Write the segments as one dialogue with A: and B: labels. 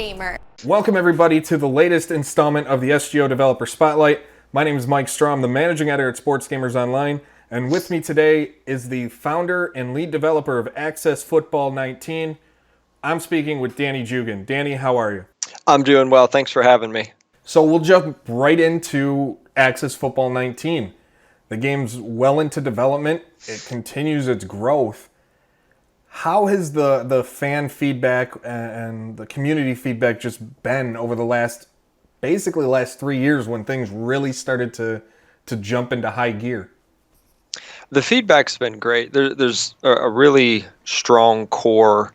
A: gamer.
B: Welcome everybody to the latest installment of the SGO Developer Spotlight. My name is Mike Straw, I'm the managing editor at Sports Gamers Online, and with me today is the founder and lead developer of Access Football 19. I'm speaking with Danny Jugan. Danny, how are you?
C: I'm doing well, thanks for having me.
B: So we'll jump right into Access Football 19. The game's well into development, it continues its growth. How has the fan feedback and the community feedback just been over the last 3 years when things really started to jump into high gear?
C: The feedback's been great. There's a really strong core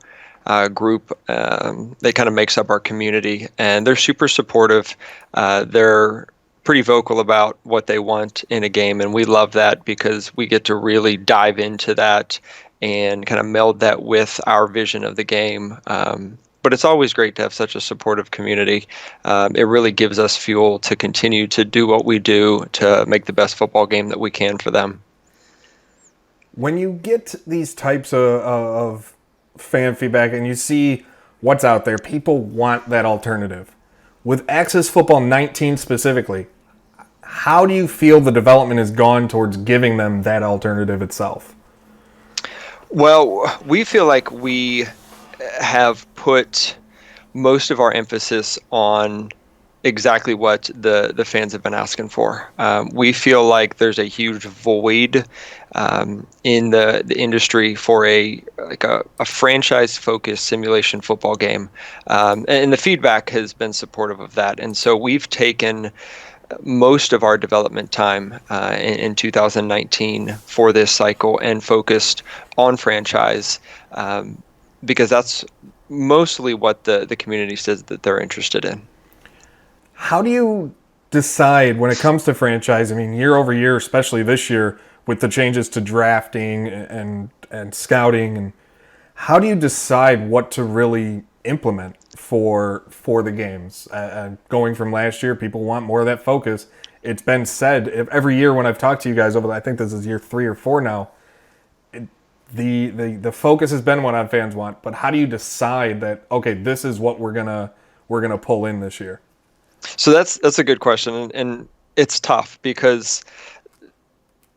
C: group that kind of makes up our community, and they're super supportive. They're pretty vocal about what they want in a game, and we love that because we get to really dive into that and kind of meld that with our vision of the game. But it's always great to have such a supportive community. It really gives us fuel to continue to do what we do to make the best football game that we can for them.
B: When you get these types of fan feedback and you see what's out there, people want that alternative. With Access Football 19 specifically, how do you feel the development has gone towards giving them that alternative itself?
C: Well, we feel like we have put most of our emphasis on exactly what the fans have been asking for. We feel like there's a huge void in the industry for a franchise-focused simulation football game, and the feedback has been supportive of that. And so we've taken most of our development time in 2019 for this cycle and focused on franchise because that's mostly what the community says that they're interested in.
B: How do you decide when it comes to franchise? I mean, year over year, especially this year with the changes to drafting and scouting, and how do you decide what to really implement for the games? Going from last year, people want more of that focus. It's been said every year when I've talked to you guys over, I think this is year 3 or 4 now, the focus has been what our fans want. But how do you decide that, okay, this is what we're gonna pull in this year?
C: So that's a good question, and it's tough because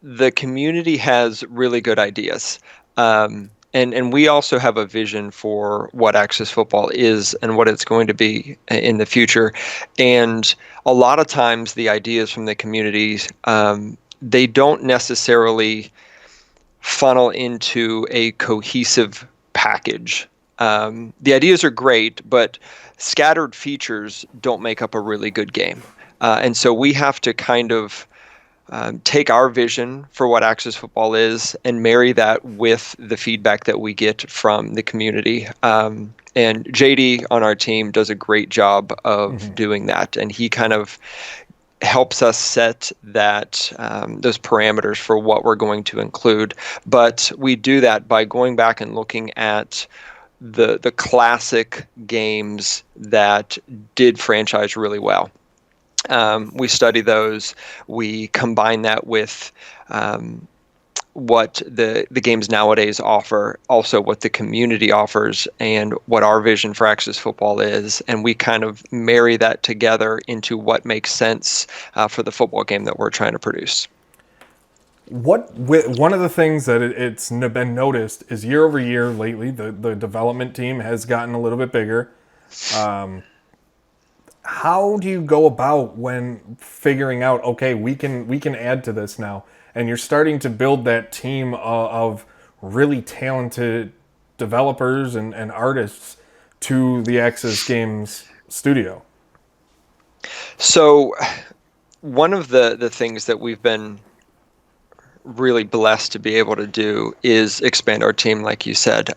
C: the community has really good ideas. And we also have a vision for what Access Football is and what it's going to be in the future. And a lot of times the ideas from the communities, they don't necessarily funnel into a cohesive package. The ideas are great, but scattered features don't make up a really good game. And so we have to kind of take our vision for what Access Football is and marry that with the feedback that we get from the community. And JD on our team does a great job of doing that. And he kind of helps us set that those parameters for what we're going to include. But we do that by going back and looking at the classic games that did franchise really well. We study those. We combine that with what the games nowadays offer, also what the community offers, and what our vision for Access Football is. And we kind of marry that together into what makes sense for the football game that we're trying to produce.
B: One of the things that it's been noticed is year over year lately, the development team has gotten a little bit bigger. How do you go about when figuring out, okay, we can add to this now, and you're starting to build that team of really talented developers and artists to the Access Games studio?
C: So one of the things that we've been really blessed to be able to do is expand our team, like you said.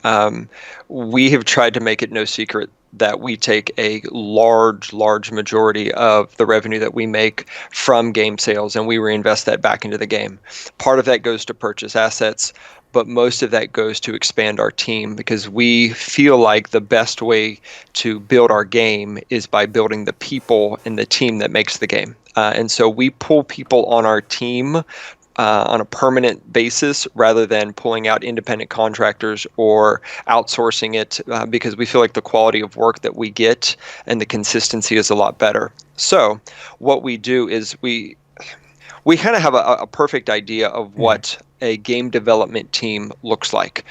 C: We have tried to make it no secret that we take a large majority of the revenue that we make from game sales, and we reinvest that back into the game. Part of that goes to purchase assets, but most of that goes to expand our team, because we feel like the best way to build our game is by building the people and the team that makes the game. And so we pull people on our team on a permanent basis rather than pulling out independent contractors or outsourcing it, because we feel like the quality of work that we get and the consistency is a lot better. So what we do is we kind of have a perfect idea of what a game development team looks like.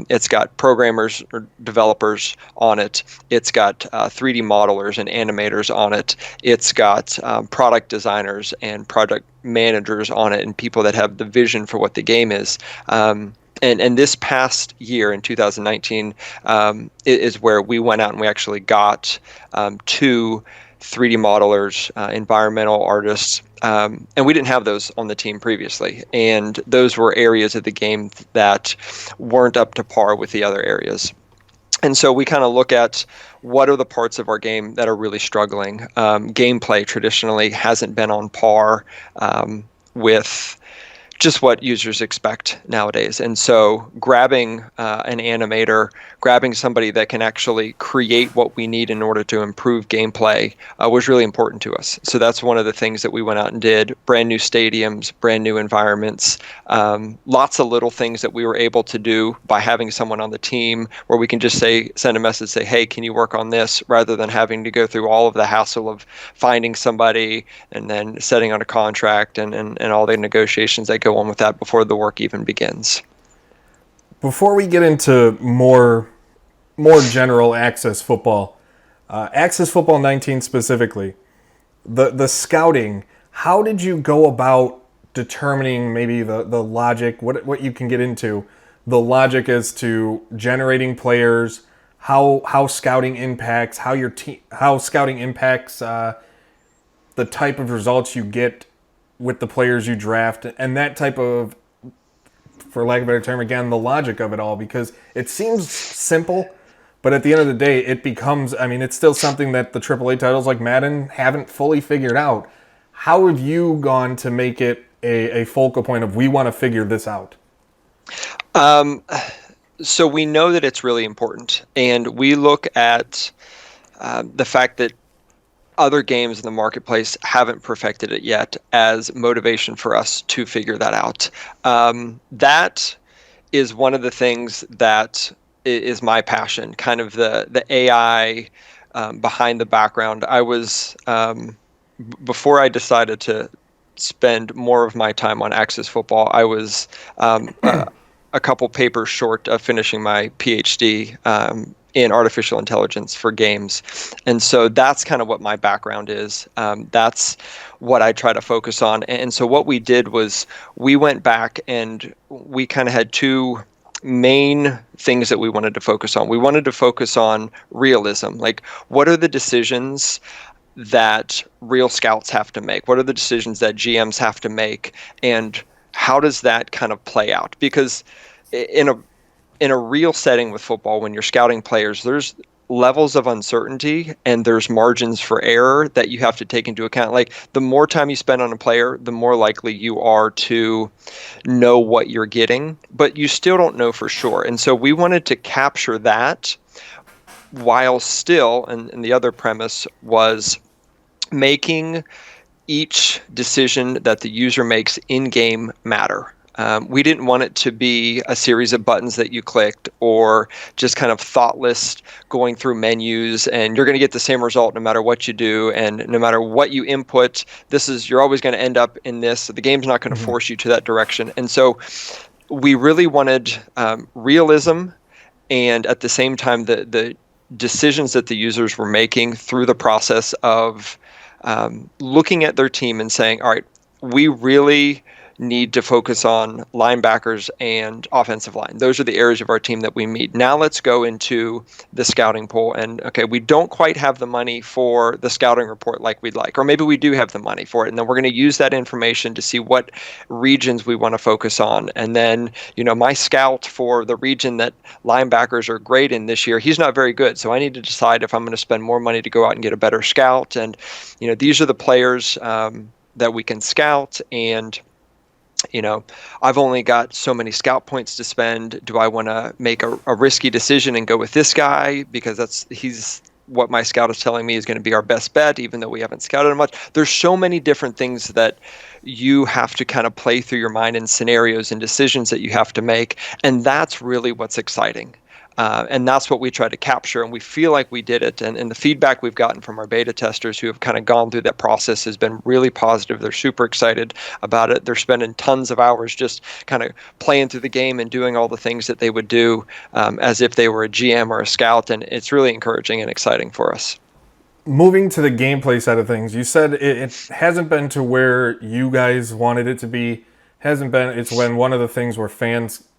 C: It's got programmers or developers on it. It's got 3D modelers and animators on it. It's got product designers and product managers on it, and people that have the vision for what the game is. And this past year in 2019 is where we went out and we actually got two 3D modelers, environmental artists, and we didn't have those on the team previously. And those were areas of the game that weren't up to par with the other areas. And so we kind of look at what are the parts of our game that are really struggling. Gameplay traditionally hasn't been on par with just what users expect nowadays. And so grabbing an animator, grabbing somebody that can actually create what we need in order to improve gameplay was really important to us. So that's one of the things that we went out and did. Brand new stadiums, brand new environments, lots of little things that we were able to do by having someone on the team where we can just send a message, say, hey, can you work on this, rather than having to go through all of the hassle of finding somebody and then setting on a contract and all the negotiations that go on with that before the work even begins.
B: Before we get into more general Access football, Access Football 19 specifically, the scouting, how did you go about determining maybe the logic, what you can get into, the logic as to generating players, how scouting impacts, how scouting impacts the type of results you get with the players you draft, and that type of, for lack of a better term, again, the logic of it all, because it seems simple, but at the end of the day, it becomes, I mean, it's still something that the AAA titles like Madden haven't fully figured out. How have you gone to make it a focal point of, we want to figure this out?
C: So we know that it's really important, and we look at the fact that other games in the marketplace haven't perfected it yet as motivation for us to figure that out. That is one of the things that is my passion, kind of the AI behind the background. I was, before I decided to spend more of my time on Access Football, I was a couple papers short of finishing my PhD in artificial intelligence for games. And so that's kind of what my background is. That's what I try to focus on. And so what we did was we went back and we kind of had two main things that we wanted to focus on. We wanted to focus on realism. Like, what are the decisions that real scouts have to make? What are the decisions that GMs have to make? And how does that kind of play out? Because in a real setting with football, when you're scouting players, there's levels of uncertainty and there's margins for error that you have to take into account. Like, the more time you spend on a player, the more likely you are to know what you're getting, but you still don't know for sure. And so we wanted to capture that while still, and the other premise was making each decision that the user makes in-game matter. We didn't want it to be a series of buttons that you clicked or just kind of thoughtless going through menus and you're going to get the same result no matter what you do, and no matter what you input, you're always going to end up in this. So the game's not going to force you to that direction. And so we really wanted realism, and at the same time the decisions that the users were making through the process of looking at their team and saying, all right, we really need to focus on linebackers and offensive line. Those are the areas of our team that we meet. Now let's go into the scouting pool. And okay, we don't quite have the money for the scouting report like we'd like, or maybe we do have the money for it. And then we're going to use that information to see what regions we want to focus on. And then, my scout for the region that linebackers are great in this year, he's not very good. So I need to decide if I'm going to spend more money to go out and get a better scout. And, these are the players that we can scout, and I've only got so many scout points to spend. Do I want to make a risky decision and go with this guy because he's what my scout is telling me is going to be our best bet, even though we haven't scouted it much. There's so many different things that you have to kind of play through your mind, and scenarios and decisions that you have to make. And that's really what's exciting. And that's what we try to capture, and we feel like we did it. And the feedback we've gotten from our beta testers who have kind of gone through that process has been really positive. They're super excited about it. They're spending tons of hours just kind of playing through the game and doing all the things that they would do as if they were a GM or a scout, and it's really encouraging and exciting for us.
B: Moving to the gameplay side of things, you said it hasn't been to where you guys wanted it to be. Hasn't been. It's been one of the things where fans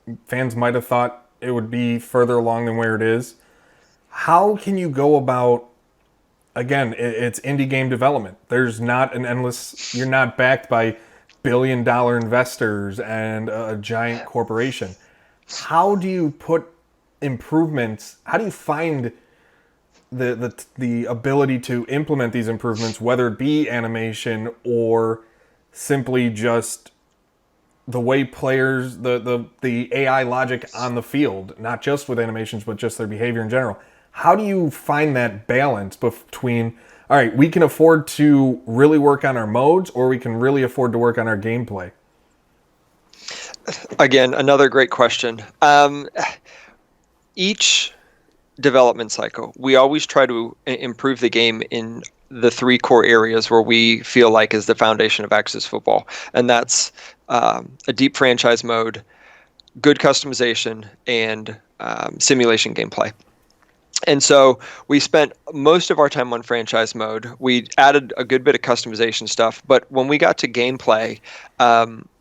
B: might have thought it would be further along than where it is. How can you go about? Again, it's indie game development. There's not an endless. You're not backed by billion-dollar investors and a giant corporation. How do you put improvements? How do you find the ability to implement these improvements, whether it be animation or simply just the way players, the AI logic on the field, not just with animations, but just their behavior in general? How do you find that balance between, all right, we can afford to really work on our modes, or we can really afford to work on our gameplay?
C: Again, another great question. Each development cycle, we always try to improve the game in the three core areas where we feel like is the foundation of Access football. And that's a deep franchise mode, good customization, and simulation gameplay. And so we spent most of our time on franchise mode. We added a good bit of customization stuff, but when we got to gameplay,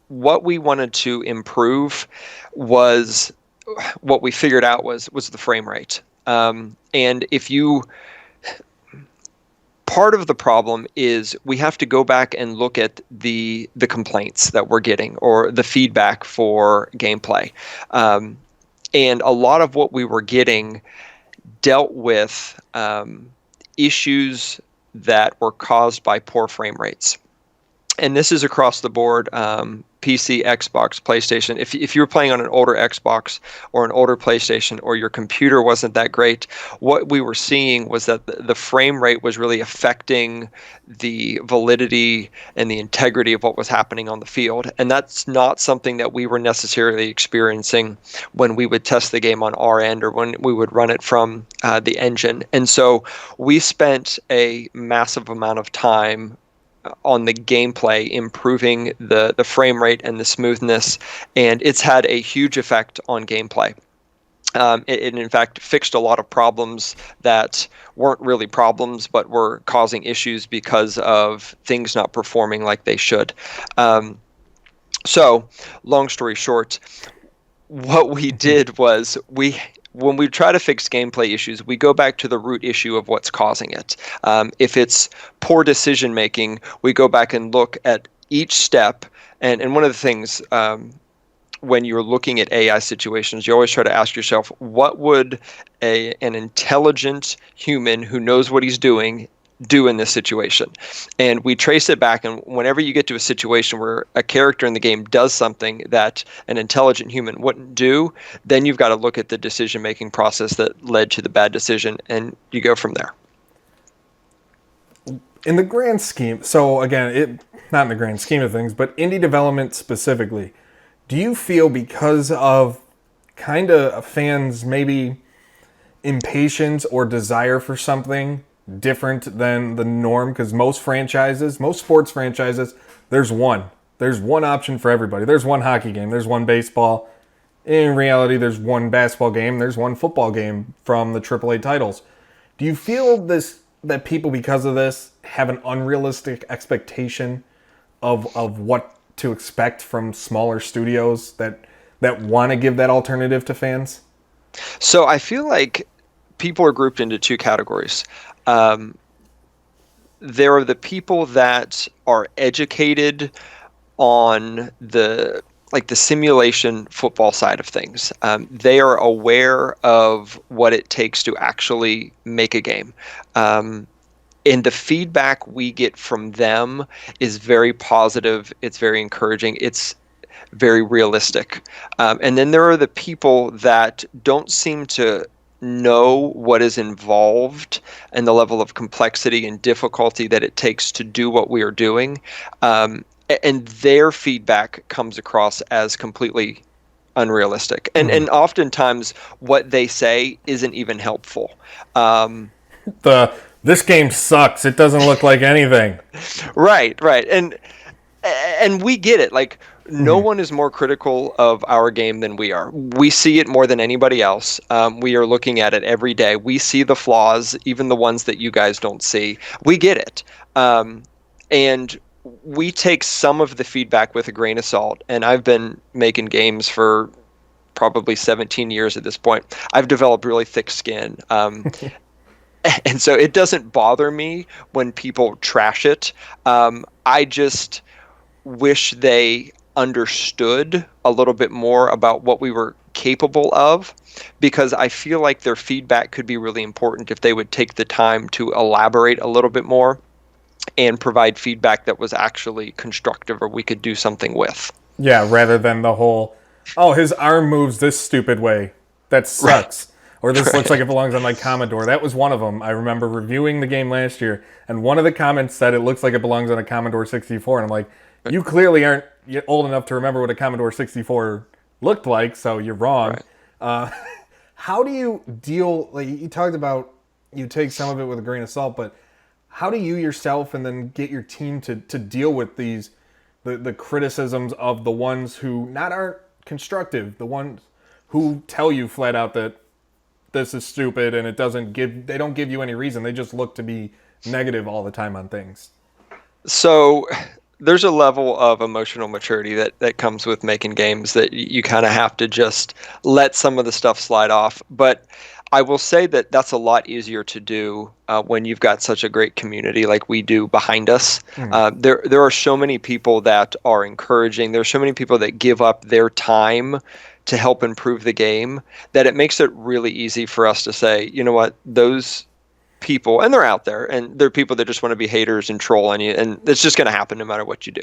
C: what we wanted to improve was what we figured out was the frame rate. And if you, part of the problem is we have to go back and look at the complaints that we're getting or the feedback for gameplay. And a lot of what we were getting dealt with issues that were caused by poor frame rates. And this is across the board, PC, Xbox, PlayStation. If you were playing on an older Xbox or an older PlayStation, or your computer wasn't that great, what we were seeing was that the frame rate was really affecting the validity and the integrity of what was happening on the field. And that's not something that we were necessarily experiencing when we would test the game on our end or when we would run it from the engine. And so we spent a massive amount of time on the gameplay, improving the frame rate and the smoothness, and it's had a huge effect on gameplay. It in fact fixed a lot of problems that weren't really problems, but were causing issues because of things not performing like they should. So, long story short, what we did was when we try to fix gameplay issues, we go back to the root issue of what's causing it. If it's poor decision making, we go back and look at each step. And one of the things when you're looking at AI situations, you always try to ask yourself, what would an intelligent human who knows what he's doing do in this situation? And we trace it back, and whenever you get to a situation where a character in the game does something that an intelligent human wouldn't do, then you've got to look at the decision-making process that led to the bad decision, and you go from there.
B: In the grand scheme, so again, not in the grand scheme of things, but indie development specifically, do you feel because of kind of fans' maybe impatience or desire for something different than the norm? Because most sports franchises, there's one option for everybody. There's one hockey game, there's one baseball. In reality, there's one basketball game, there's one football game from the AAA titles. Do you feel that people, because of this, have an unrealistic expectation of what to expect from smaller studios that want to give that alternative to fans?
C: So I feel like people are grouped into two categories. There are the people that are educated on the simulation football side of things. They are aware of what it takes to actually make a game. And the feedback we get from them is very positive. It's very encouraging. It's very realistic. And then there are the people that don't seem to know what is involved and the level of complexity and difficulty that it takes to do what we are doing. And their feedback comes across as completely unrealistic. And oftentimes what they say isn't even helpful. Um,
B: This game sucks. It doesn't look like anything.
C: right. And we get it. Like, no one is more critical of our game than we are. We see it more than anybody else. We are looking at it every day. We see the flaws, even the ones that you guys don't see. We get it. And we take some of the feedback with a grain of salt. And I've been making games for probably 17 years at this point. I've developed really thick skin. And so it doesn't bother me when people trash it. I just wish they understood a little bit more about what we were capable of, because I feel like their feedback could be really important if they would take the time to elaborate a little bit more and provide feedback that was actually constructive or we could do something with.
B: Yeah, rather than the whole, oh, his arm moves this stupid way. That sucks. Or this looks like it belongs on my Commodore. That was one of them. I remember reviewing the game last year, and one of the comments said it looks like it belongs on a Commodore 64. And I'm like, you clearly aren't old enough to remember what a Commodore 64 looked like, so you're wrong.
C: Right.
B: How do you deal, like you talked about, you take some of it with a grain of salt, but how do you yourself and then get your team to deal with these, the criticisms of the ones who not aren't constructive, the ones who tell you flat out that this is stupid and they don't give you any reason. They just look to be negative all the time on things.
C: So there's a level of emotional maturity that comes with making games that you kind of have to just let some of the stuff slide off. But I will say that that's a lot easier to do when you've got such a great community like we do behind us. There are so many people that are encouraging. There are so many people that give up their time to help improve the game, that it makes it really easy for us to say, you know what, those people, and they're out there, and they're people that just want to be haters and troll on you, and it's just going to happen no matter what you do.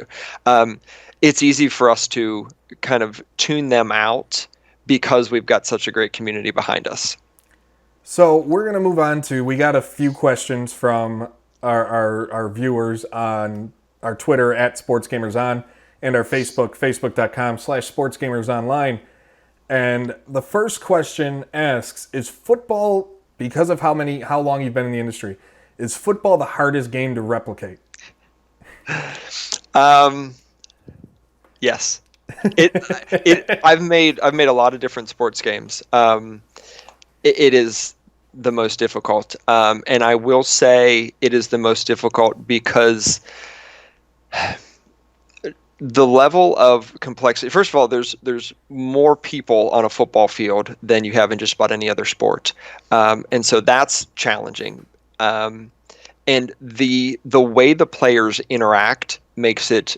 C: It's easy for us to kind of tune them out because we've got such a great community behind us.
B: So we're going to move on to, we got a few questions from our viewers on our Twitter at SportsGamersOn and our Facebook, facebook.com/SportsGamersOnline. And the first question asks, is football, because of how long you've been in the industry, is football the hardest game to replicate?
C: Yes. I've made a lot of different sports games. It is the most difficult. And I will say it is the most difficult because the level of complexity. First of all, there's more people on a football field than you have in just about any other sport, and so that's challenging. And the way the players interact makes it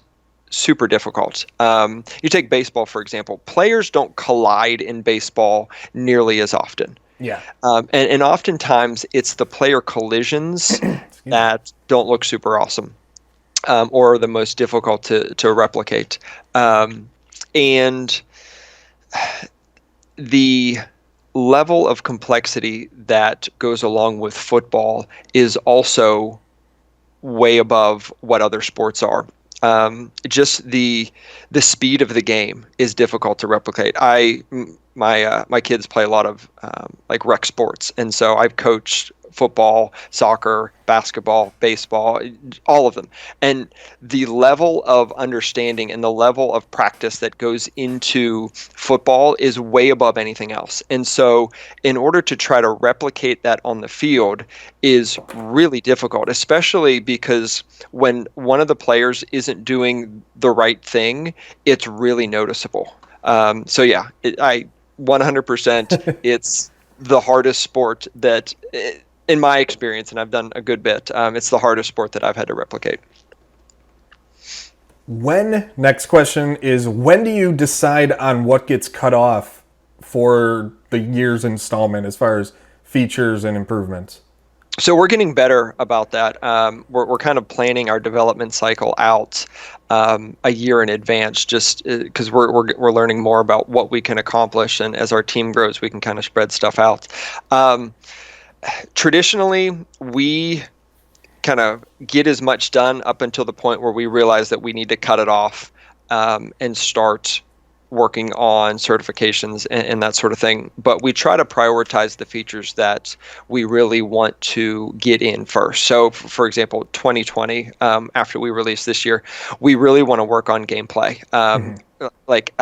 C: super difficult. You take baseball, for example. Players don't collide in baseball nearly as often.
B: Yeah.
C: And oftentimes it's the player collisions that don't look super awesome. Or are the most difficult to replicate. And the level of complexity that goes along with football is also way above what other sports are. Just the speed of the game is difficult to replicate. My kids play a lot of like rec sports, and so I've coached football, soccer, basketball, baseball, all of them. And the level of understanding and the level of practice that goes into football is way above anything else. And so in order to try to replicate that on the field is really difficult, especially because when one of the players isn't doing the right thing, it's really noticeable. So yeah, I 100%, it's the hardest sport that, in my experience, and I've done a good bit, it's the hardest sport that I've had to replicate.
B: Next question is, when do you decide on what gets cut off for the year's installment as far as features and improvements?
C: So we're getting better about that. We're kind of planning our development cycle out a year in advance, just because we're learning more about what we can accomplish, and as our team grows, we can kind of spread stuff out. Um, Traditionally, we kind of get as much done up until the point where we realize that we need to cut it off and start working on certifications and that sort of thing. But we try to prioritize the features that we really want to get in first. So, for example, 2020, after we release this year, we really want to work on gameplay. Like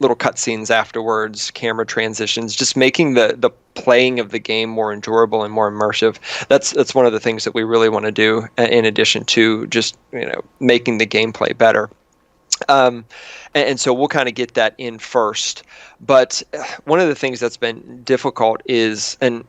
C: little cutscenes afterwards, camera transitions, just making the playing of the game more enjoyable and more immersive. That's one of the things that we really want to do, in addition to just making the gameplay better. And so we'll kind of get that in first. But one of the things that's been difficult is, and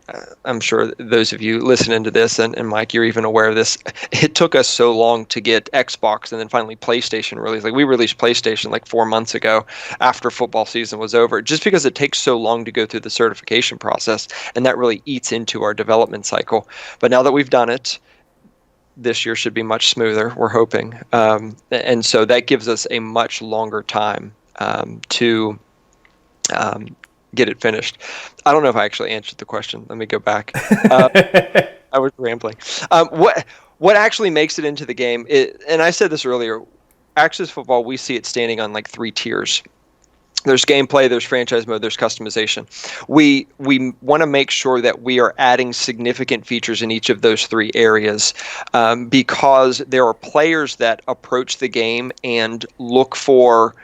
C: I'm sure those of you listening to this, and Mike, you're even aware of this, it took us so long to get Xbox and then finally PlayStation released. Like we released PlayStation like 4 months ago after football season was over, just because it takes so long to go through the certification process, and that really eats into our development cycle. But now that we've done it, this year should be much smoother, we're hoping. And so that gives us a much longer time to get it finished. I don't know if I actually answered the question. Let me go back. I was rambling. What actually makes it into the game, and I said this earlier, Access Football, we see it standing on like 3 tiers. There's gameplay, there's franchise mode, there's customization. We want to make sure that we are adding significant features in each of those 3 areas, because there are players that approach the game and look for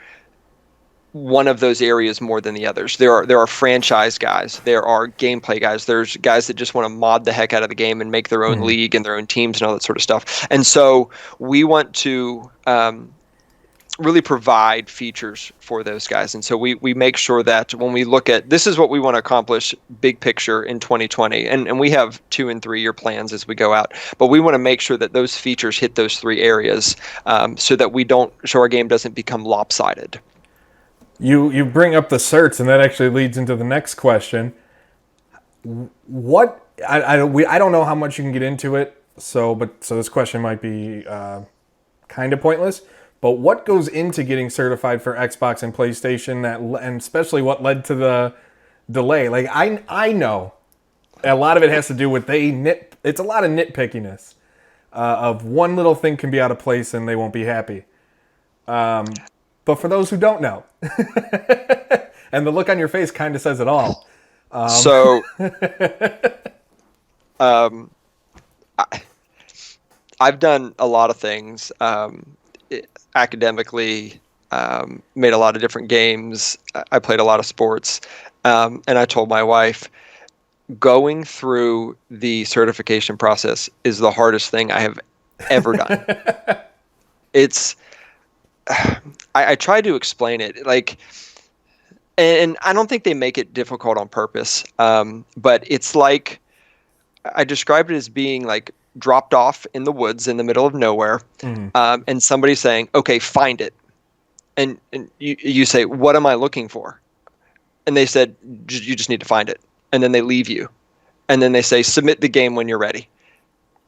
C: one of those areas more than the others. There are franchise guys, there are gameplay guys, there's guys that just want to mod the heck out of the game and make their own league and their own teams and all that sort of stuff. And so we want to really provide features for those guys. And so we make sure that when we look at this is what we want to accomplish big picture in 2020, and we have 2 and 3 year plans as we go out, but we want to make sure that those features hit those 3 areas, so that our game doesn't become lopsided.
B: You bring up the certs, and that actually leads into the next question. What I don't know how much you can get into it, so this question might be kind of pointless. But what goes into getting certified for Xbox and PlayStation, and especially what led to the delay? Like I know a lot of it has to do with it's a lot of nitpickiness, of one little thing can be out of place and they won't be happy. But for those who don't know, and the look on your face kind of says it all.
C: So I've done a lot of things. Academically, made a lot of different games. I played a lot of sports. And I told my wife, going through the certification process is the hardest thing I have ever done. I try to explain it and I don't think they make it difficult on purpose. But it's like, I described it as being like dropped off in the woods in the middle of nowhere, and somebody saying, okay, find it. And you say, what am I looking for? And they said, you just need to find it. And then they leave you. And then they say, submit the game when you're ready.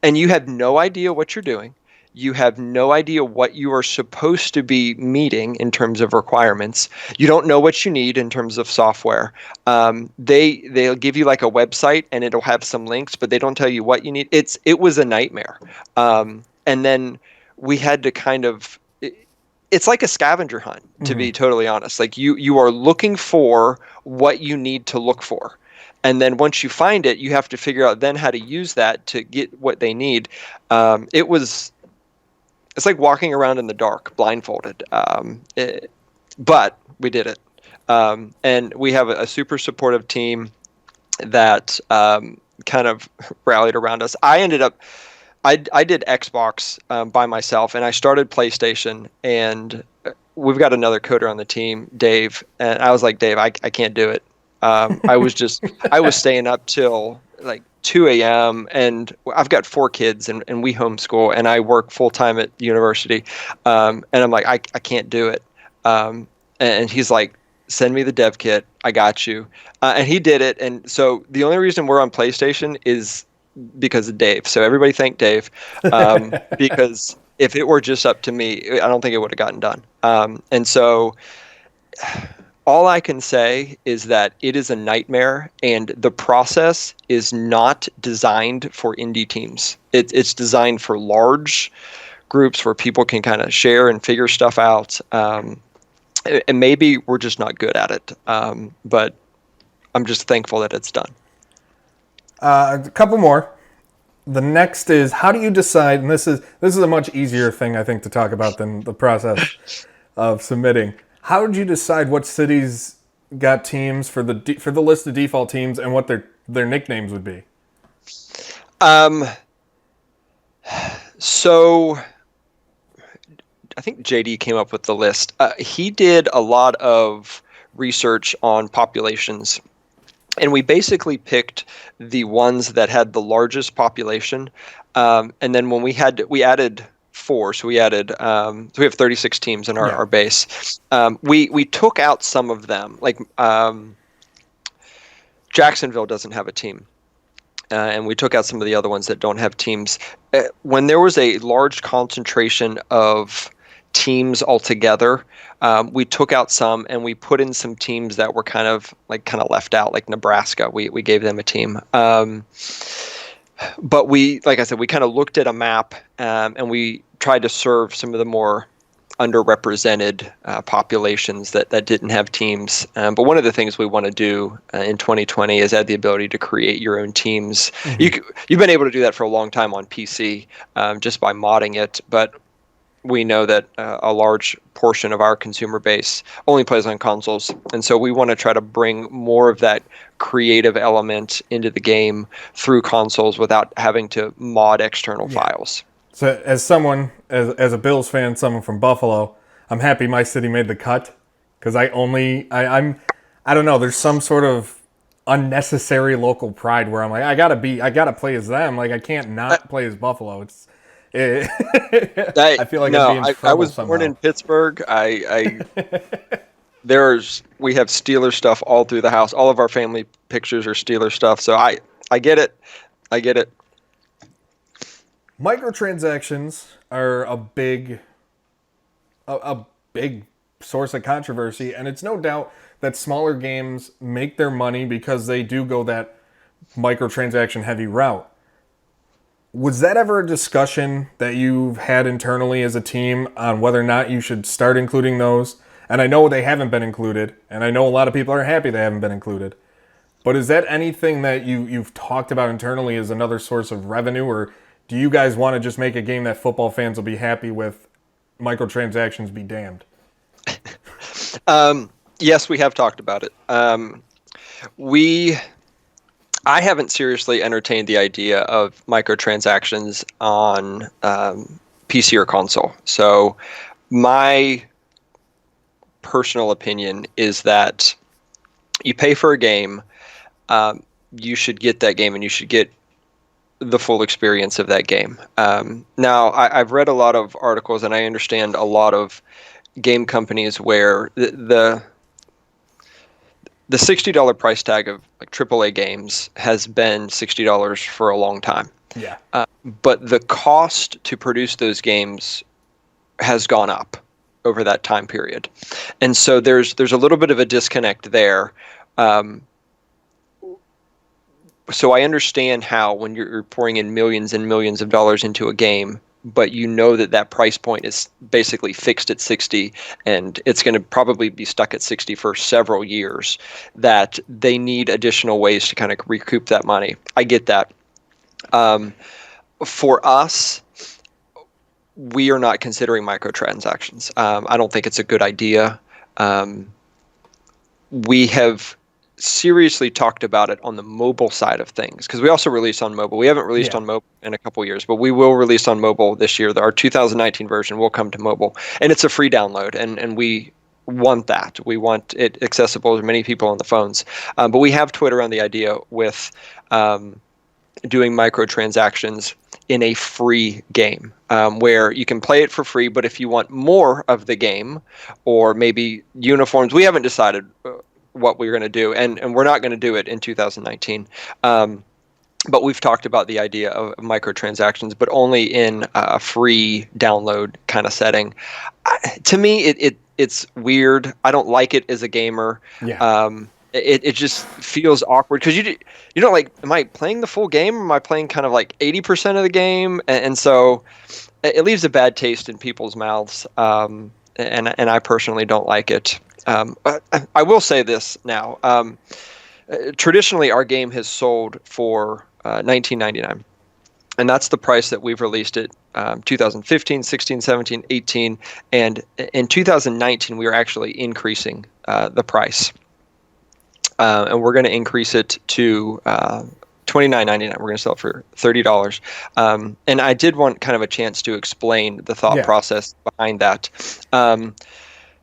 C: And you have no idea what you're doing. You have no idea what you are supposed to be meeting in terms of requirements. You don't know what you need in terms of software. They'll give you like a website and it'll have some links, but they don't tell you what you need. It was a nightmare. And then we had to kind of, it's like a scavenger hunt, to be totally honest. Like you are looking for what you need to look for. And then once you find it, you have to figure out then how to use that to get what they need. It's like walking around in the dark, blindfolded. But we did it. And we have a super supportive team that kind of rallied around us. I did Xbox by myself, and I started PlayStation, and we've got another coder on the team, Dave. And I was like, Dave, I can't do it. I was staying up till like 2 a.m. and I've got 4 kids and we homeschool and I work full time at university. And I'm like, I can't do it. And he's like, send me the dev kit. I got you. And he did it. And so the only reason we're on PlayStation is because of Dave. So everybody thank Dave, because if it were just up to me, I don't think it would have gotten done. And so all I can say is that it is a nightmare, and the process is not designed for indie teams. It's designed for large groups where people can kind of share and figure stuff out. And maybe we're just not good at it. But I'm just thankful that it's done.
B: A couple more. The next is, how do you decide? And this is a much easier thing, I think, to talk about than the process of submitting. How did you decide what cities got teams for the list of default teams and what their nicknames would be?
C: Um, so I think JD came up with the list. He did a lot of research on populations, and we basically picked the ones that had the largest population. And then when we added four, so we have 36 teams in our base. We took out some of them, like Jacksonville doesn't have a team. And we took out some of the other ones that don't have teams. When there was a large concentration of teams altogether, we took out some and we put in some teams that were kind of left out, like Nebraska. We gave them a team. But like I said, we kind of looked at a map, and we tried to serve some of the more underrepresented populations that didn't have teams. But one of the things we want to do in 2020 is add the ability to create your own teams. Mm-hmm. You've been able to do that for a long time on PC, just by modding it, but we know that a large portion of our consumer base only plays on consoles. And so we want to try to bring more of that creative element into the game through consoles without having to mod external files.
B: So as a Bills fan, someone from Buffalo, I'm happy my city made the cut, because I don't know, there's some sort of unnecessary local pride where I'm like, I gotta play as them. Like, I can't not play as Buffalo. I feel like I'd be in trouble.
C: I was born in Pittsburgh. We have Steeler stuff all through the house. All of our family pictures are Steeler stuff. So I get it. I get it.
B: Microtransactions are a big source of controversy, and it's no doubt that smaller games make their money because they do go that microtransaction heavy route. Was that ever a discussion that you've had internally as a team on whether or not you should start including those? And I know they haven't been included, and I know a lot of people are happy they haven't been included. But is that anything that you've talked about internally as another source of revenue, or do you guys want to just make a game that football fans will be happy with? Microtransactions be damned.
C: Yes, we have talked about it. I haven't seriously entertained the idea of microtransactions on PC or console. So my personal opinion is that you pay for a game, you should get that game, and you should get the full experience of that game. Now, I've read a lot of articles, and I understand a lot of game companies where the $60 price tag of like AAA games has been $60 for a long time.
B: Yeah.
C: But the cost to produce those games has gone up over that time period. And so there's a little bit of a disconnect there. So I understand how when you're pouring in millions and millions of dollars into a game, but you know that price point is basically fixed at 60, and it's going to probably be stuck at 60 for several years, that they need additional ways to kind of recoup that money. I get that. For us, we are not considering microtransactions. I don't think it's a good idea. We have seriously talked about it on the mobile side of things, because we also release on mobile. We haven't released on mobile in a couple years, but we will release on mobile this year. Our 2019 version will come to mobile, and it's a free download, and we want that. We want it accessible to many people on the phones. But we have toyed around the idea with doing microtransactions in a free game, where you can play it for free, but if you want more of the game, or maybe uniforms, we haven't decided what we're going to do, and we're not going to do it in 2019. but we've talked about the idea of microtransactions, but only in a free download kind of setting. To me, it's weird. I don't like it as a gamer.
B: Yeah.
C: It just feels awkward because you don't like, am I playing the full game, or am I playing kind of like 80% of the game? And so it leaves a bad taste in people's mouths. And I personally don't like it. I will say this now. Traditionally, our game has sold for $19.99. And that's the price that we've released it 2015, 16, 17, 18. And in 2019, we are actually increasing the price. And we're going to increase it to $29.99. We're going to sell it for $30. And I did want kind of a chance to explain the thought process behind that.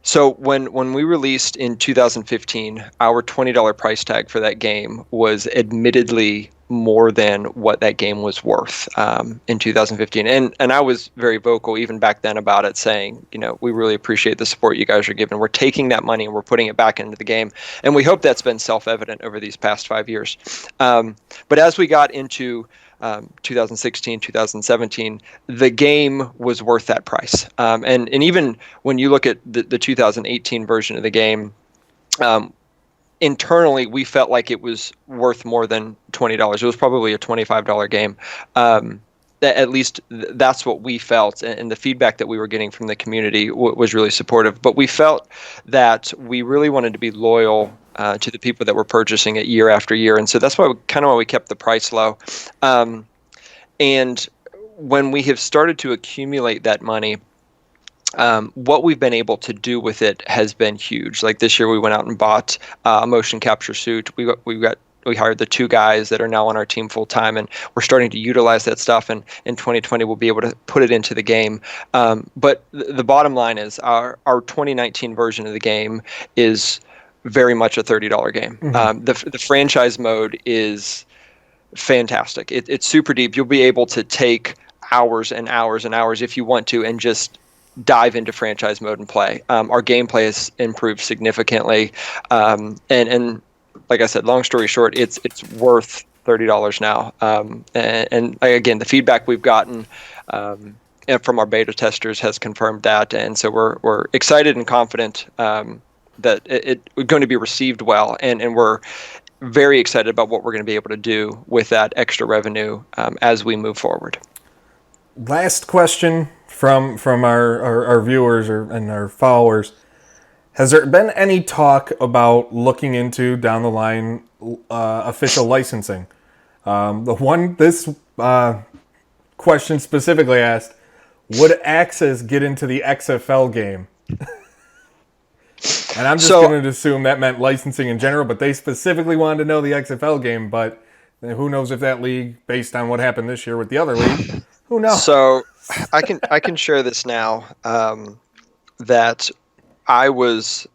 C: So when we released in 2015, our $20 price tag for that game was admittedly more than what that game was worth in 2015. And I was very vocal even back then about it, saying, we really appreciate the support you guys are giving. We're taking that money and we're putting it back into the game. And we hope that's been self-evident over these past 5 years. But as we got into 2016, 2017, the game was worth that price. And even when you look at the 2018 version of the game, internally, we felt like it was worth more than $20. It was probably a $25 game. At least that's what we felt, and the feedback that we were getting from the community was really supportive. But we felt that we really wanted to be loyal to the people that were purchasing it year after year, and so that's why we kept the price low. And when we have started to accumulate that money, what we've been able to do with it has been huge. Like this year, we went out and bought a motion capture suit. We hired the 2 guys that are now on our team full time, and we're starting to utilize that stuff. And in 2020, we'll be able to put it into the game. But the bottom line is our 2019 version of the game is very much a $30 game.
B: Mm-hmm.
C: The franchise mode is fantastic. It's super deep. You'll be able to take hours and hours and hours if you want to, and just dive into franchise mode and play. Our gameplay has improved significantly, and like I said, long story short, it's worth $30 now. And again, the feedback we've gotten and from our beta testers has confirmed that, and so we're excited and confident that it's going to be received well, and we're very excited about what we're going to be able to do with that extra revenue as we move forward.
B: Last question from our viewers and our followers. Has there been any talk about looking into down the line official licensing? This question specifically asked, would Axis get into the XFL game? And I'm just going to assume that meant licensing in general, but they specifically wanted to know the XFL game. But who knows if that league, based on what happened this year with the other league, who knows?
C: So I can share this now, that I was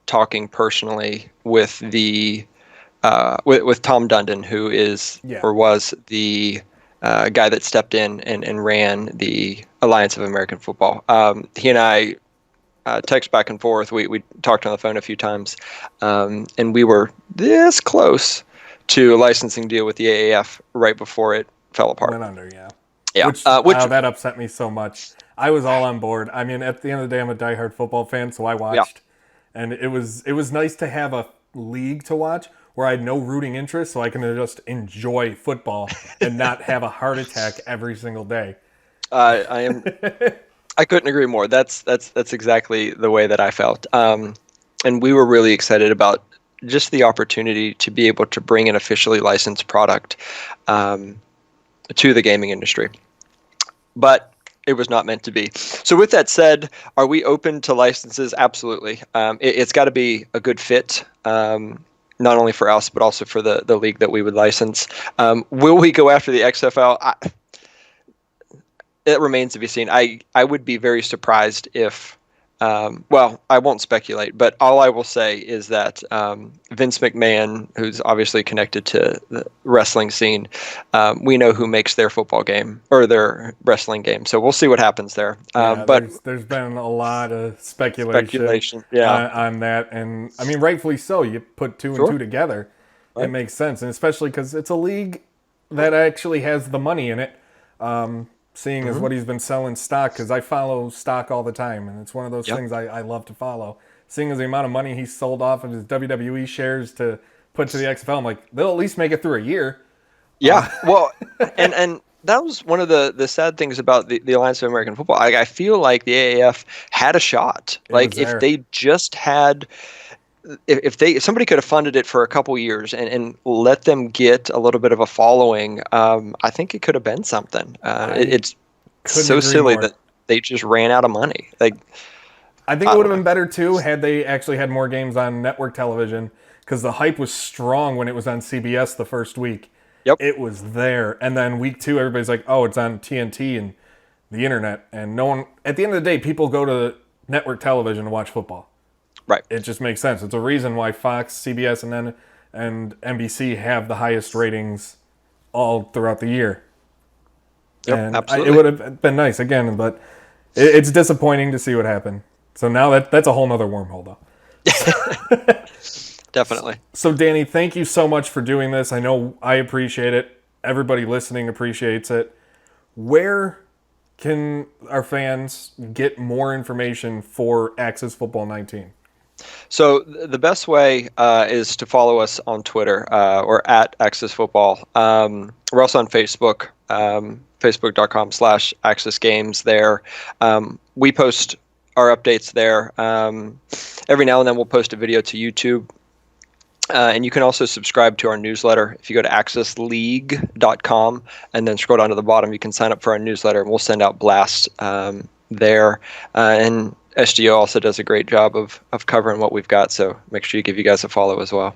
C: talking personally with with Tom Dundon, who is or was the guy that stepped in and ran the Alliance of American Football. He and I text back and forth. We talked on the phone a few times, and we were this close to a licensing deal with the AAF right before it fell apart.
B: Went under, yeah.
C: Yeah,
B: which that upset me so much. I was all on board. I mean, at the end of the day, I'm a diehard football fan, so I watched, and it was nice to have a league to watch where I had no rooting interest, so I can just enjoy football and not have a heart attack every single day.
C: I couldn't agree more. That's exactly the way that I felt. And we were really excited about just the opportunity to be able to bring an officially licensed product to the gaming industry. But it was not meant to be. So with that said, are we open to licenses? Absolutely. It's got to be a good fit, not only for us, but also for the league that we would license. Will we go after the XFL? It remains to be seen. I would be very surprised if, I won't speculate, but all I will say is that Vince McMahon, who's obviously connected to the wrestling scene, we know who makes their football game or their wrestling game. So we'll see what happens there. But
B: there's been a lot of speculation on that. And I mean, rightfully so. You put two and two together, it makes sense. And especially because it's a league that actually has the money in it. Seeing as
C: Mm-hmm.
B: what he's been selling stock, because I follow stock all the time, and it's one of those
C: Yep.
B: things I love to follow. Seeing as the amount of money he sold off of his WWE shares to put to the XFL, I'm like, they'll at least make it through a year.
C: Yeah. Well, and that was one of the sad things about the Alliance of American Football. I feel like the AAF had a shot.
B: It was
C: Like if
B: there.
C: they just had, if somebody could have funded it for a couple years and let them get a little bit of a following, I think it could have been something.
B: I
C: It's
B: couldn't
C: so
B: agree
C: silly
B: more.
C: that they just ran out of money. Like
B: I think it
C: I
B: would
C: don't
B: have
C: know.
B: been better too had they actually had more games on network television, because the hype was strong when it was on CBS the first week.
C: Yep.
B: It was there, and then week two, everybody's like, "Oh, it's on TNT and the internet," and no one. At the end of the day, people go to network television to watch football.
C: Right.
B: It just makes sense. It's a reason why Fox, CBS, and NBC have the highest ratings all throughout the year.
C: Yep.
B: And it
C: Absolutely.
B: would have been nice again, but it's disappointing to see what happened. So now that's a whole nother wormhole, though.
C: Definitely.
B: So, Danny, thank you so much for doing this. I know I appreciate it. Everybody listening appreciates it. Where can our fans get more information for Access Football 19?
C: So the best way is to follow us on Twitter or at Access Football. We're also on Facebook, facebook.com/Access Games there. We post our updates there. Every now and then we'll post a video to YouTube. And you can also subscribe to our newsletter. If you go to accessleague.com and then scroll down to the bottom, you can sign up for our newsletter, and we'll send out blasts there. And SGO also does a great job of covering what we've got, so make sure you give you guys a follow as well.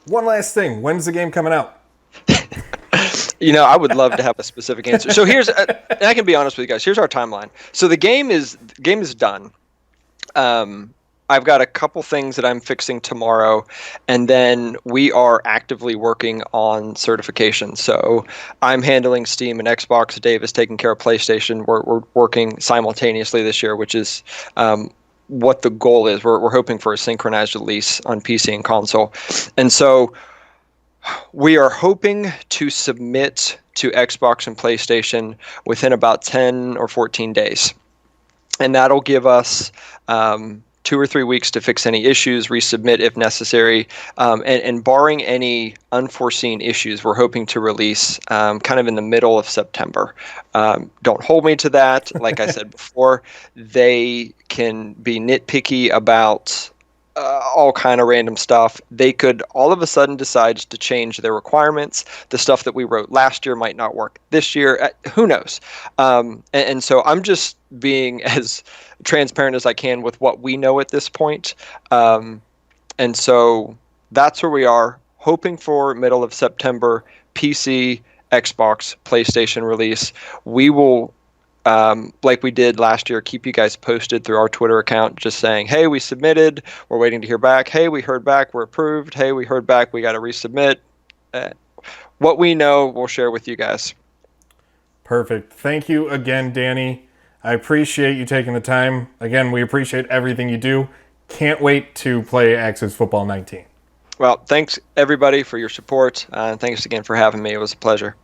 B: One last thing. When's the game coming out?
C: I would love to have a specific answer. So here's, and I can be honest with you guys. Here's our timeline. So the game is done. I've got a couple things that I'm fixing tomorrow, and then we are actively working on certification. So I'm handling Steam and Xbox. Dave is taking care of PlayStation. We're working simultaneously this year, which is what the goal is. We're hoping for a synchronized release on PC and console. And so we are hoping to submit to Xbox and PlayStation within about 10 or 14 days. And that'll give us 2 or 3 weeks to fix any issues, resubmit if necessary, and barring any unforeseen issues, we're hoping to release kind of in the middle of September. Don't hold me to that. Like I said before, they can be nitpicky about all kind of random stuff. They could all of a sudden decide to change their requirements. The stuff that we wrote last year might not work this year. Who knows? And so I'm just being as transparent as I can with what we know at this point. And so that's where we are, hoping for middle of September, PC, Xbox, PlayStation release. We will, like we did last year, keep you guys posted through our Twitter account, just saying, hey, we submitted, we're waiting to hear back. Hey, we heard back, we're approved. Hey, we heard back, we got to resubmit. What we know, we'll share with you guys.
B: Perfect. Thank you again, Danny. I appreciate you taking the time. Again, we appreciate everything you do. Can't wait to play Access Football 19.
C: Well, thanks everybody for your support, and thanks again for having me. It was a pleasure.